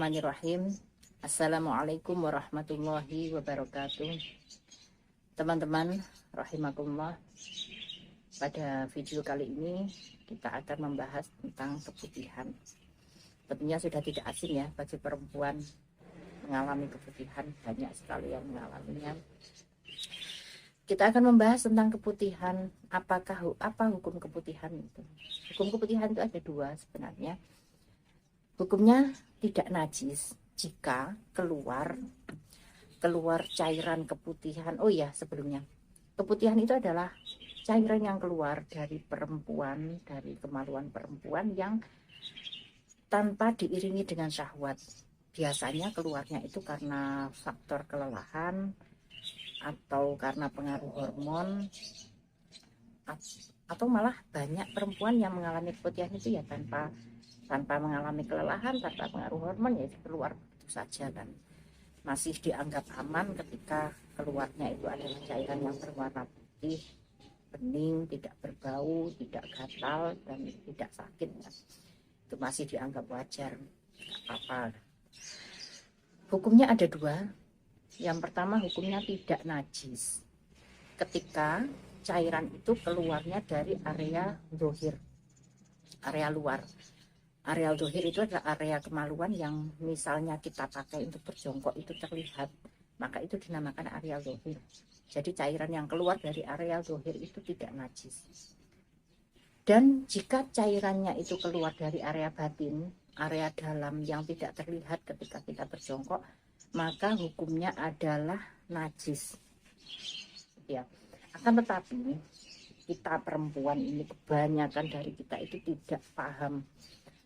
Bismillahirrahmanirrahim. Assalamualaikum warahmatullahi wabarakatuh. Teman-teman rahimakumullah, pada video kali ini kita akan membahas tentang keputihan. Tentunya sudah tidak asing ya bagi perempuan mengalami keputihan, banyak sekali yang mengalaminya. Kita akan membahas tentang keputihan. Apa hukum keputihan itu? Hukum keputihan itu ada dua sebenarnya. Hukumnya tidak najis jika keluar cairan keputihan. Oh ya, sebelumnya, keputihan itu adalah cairan yang keluar dari perempuan, dari kemaluan perempuan yang tanpa diiringi dengan syahwat. Biasanya keluarnya itu karena faktor kelelahan atau karena pengaruh hormon, atau malah banyak perempuan yang mengalami keputihan itu ya tanpa mengalami kelelahan, tanpa pengaruh hormon, ya keluar begitu saja, dan masih dianggap aman ketika keluarnya itu adalah cairan yang berwarna putih, bening, tidak berbau, tidak gatal, dan tidak sakit ya. Itu masih dianggap wajar, tidak apa-apa. Hukumnya ada dua. Yang pertama, hukumnya tidak najis ketika cairan itu keluarnya dari area zahir, area luar. Area zahir itu adalah area kemaluan yang misalnya kita pakai untuk berjongkok itu terlihat, maka itu dinamakan area zahir. Jadi cairan yang keluar dari area zahir itu tidak najis. Dan jika cairannya itu keluar dari area batin, area dalam yang tidak terlihat ketika kita berjongkok, maka hukumnya adalah najis. Ya, akan tetapi kita perempuan ini, kebanyakan dari kita itu tidak paham,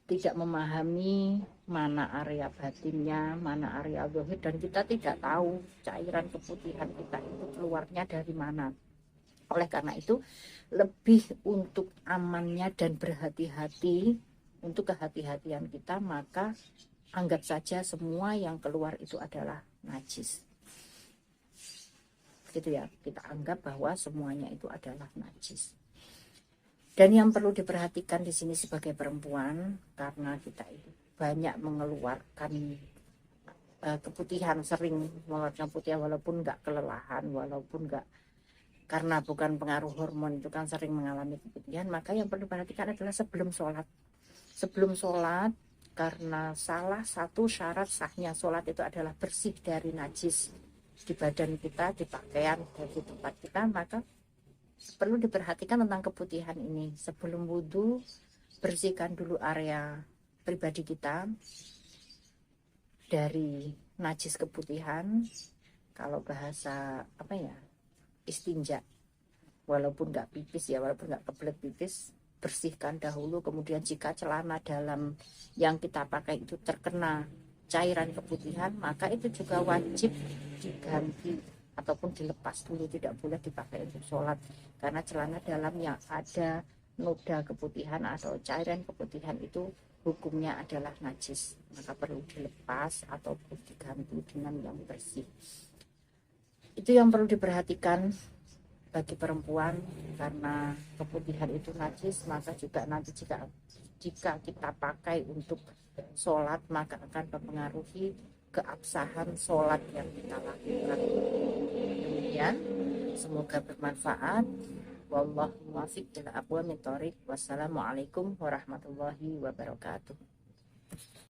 tidak memahami mana area batinnya, mana area zahir, dan kita tidak tahu cairan keputihan kita itu keluarnya dari mana. Oleh karena itu, lebih untuk amannya dan berhati-hati, untuk kehati-hatian kita, maka anggap saja semua yang keluar itu adalah najis. Gitu ya, kita anggap bahwa semuanya itu adalah najis. Dan yang perlu diperhatikan di sini sebagai perempuan, karena kita itu banyak mengeluarkan keputihan, sering mengeluarkan putih walaupun nggak kelelahan, walaupun nggak, karena bukan pengaruh hormon, itu kan sering mengalami keputihan. Maka yang perlu diperhatikan adalah sebelum sholat. Sebelum sholat, karena salah satu syarat sahnya sholat itu adalah bersih dari najis di badan kita, di pakaian, di tempat kita, maka perlu diperhatikan tentang keputihan ini. Sebelum wudhu, bersihkan dulu area pribadi kita dari najis keputihan. Kalau bahasa istinja, walaupun nggak pipis ya, walaupun nggak kebelet pipis, bersihkan dahulu. Kemudian jika celana dalam yang kita pakai itu terkena cairan keputihan, maka itu juga wajib diganti ataupun dilepas dulu, tidak boleh dipakai untuk sholat, karena celana dalam yang ada noda keputihan atau cairan keputihan itu hukumnya adalah najis, maka perlu dilepas ataupun diganti dengan yang bersih. Itu yang perlu diperhatikan bagi perempuan, karena keputihan itu najis, maka juga nanti jika kita pakai untuk sholat, maka akan mempengaruhi keabsahan sholat yang kita lakukan. Demikian, semoga bermanfaat. Wallahu muwaffiq ila aqwamit thoriq. Wassalamualaikum warahmatullahi wabarakatuh.